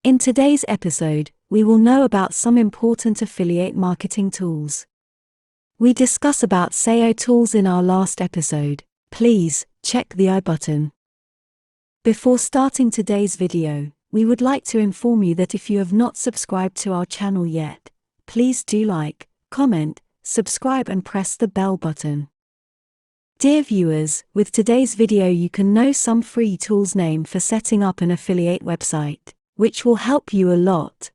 In today's episode, we will know about some important affiliate marketing tools. We discuss about SEO tools in our last episode. Please check the I button. Before starting today's video, we would like to inform you that if you have not subscribed to our channel yet, please do like, comment, subscribe and press the bell button. Dear viewers, with today's video you can know some free tools named for setting up an affiliate website, which will help you a lot.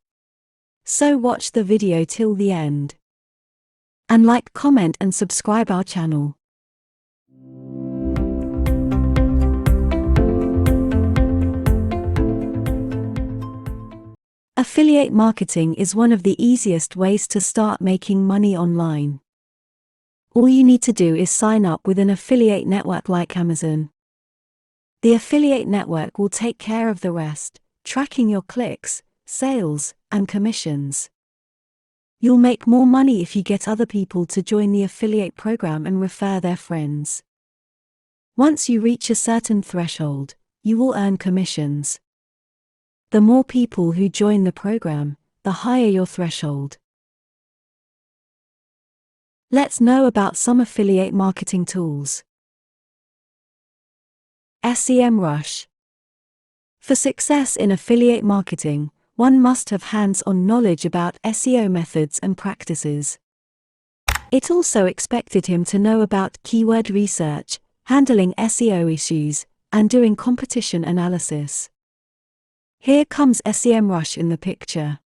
So watch the video till the end. And like, comment and subscribe our channel. Affiliate marketing is one of the easiest ways to start making money online. All you need to do is sign up with an affiliate network like Amazon. The affiliate network will take care of the rest, tracking your clicks, sales, and commissions. You'll make more money if you get other people to join the affiliate program and refer their friends. Once you reach a certain threshold, you will earn commissions. The more people who join the program, the higher your threshold. Let's know about some affiliate marketing tools. SEMrush. For success in affiliate marketing, one must have hands-on knowledge about SEO methods and practices. It also expected him to know about keyword research, handling SEO issues, and doing competition analysis. Here comes SEMrush in the picture.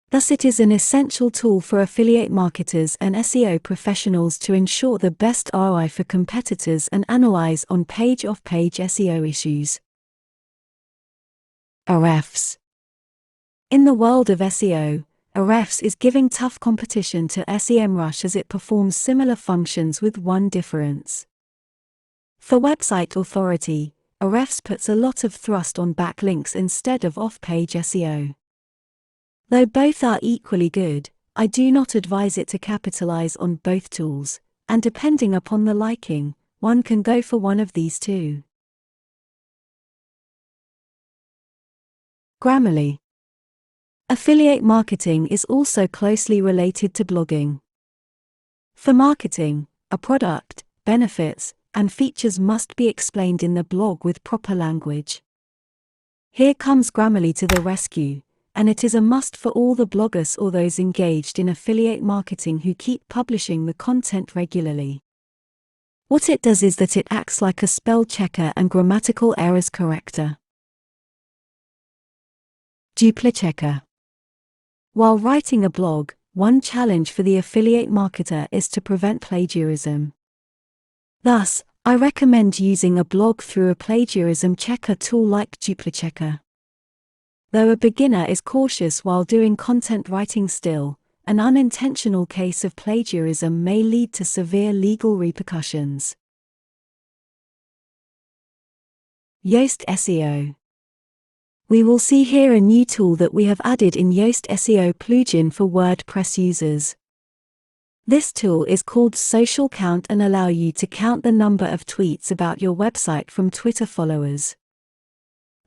Thus it is an essential tool for affiliate marketers and SEO professionals to ensure the best ROI for competitors and analyze on-page off-page SEO issues. Ahrefs. In the world of SEO, Ahrefs is giving tough competition to SEMrush as it performs similar functions with one difference. For website authority, Ahrefs puts a lot of thrust on backlinks instead of off-page SEO. Though both are equally good, I do not advise it to capitalize on both tools, and depending upon the liking, one can go for one of these two. Grammarly. Affiliate marketing is also closely related to blogging. For marketing, a product, benefits, and features must be explained in the blog with proper language. Here comes Grammarly to the rescue, and it is a must for all the bloggers or those engaged in affiliate marketing who keep publishing the content regularly. What it does is that it acts like a spell checker and grammatical errors corrector. DupliChecker. While writing a blog, one challenge for the affiliate marketer is to prevent plagiarism. Thus, I recommend using a blog through a plagiarism checker tool like DupliChecker. Though a beginner is cautious while doing content writing still, an unintentional case of plagiarism may lead to severe legal repercussions. Yoast SEO. We will see here a new tool that we have added in Yoast SEO plugin for WordPress users. This tool is called Social Count and allow you to count the number of tweets about your website from Twitter followers.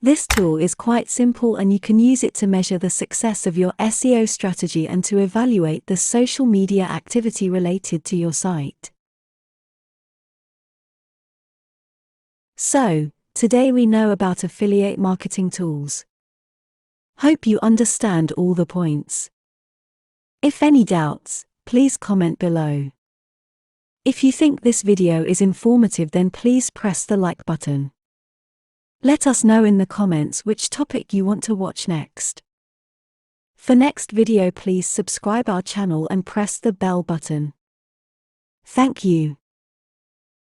This tool is quite simple and you can use it to measure the success of your SEO strategy and to evaluate the social media activity related to your site. So, today we know about affiliate marketing tools. Hope you understand all the points. If any doubts, please comment below. If you think this video is informative, then please press the like button. Let us know in the comments which topic you want to watch next. For next video please subscribe our channel and press the bell button. Thank you.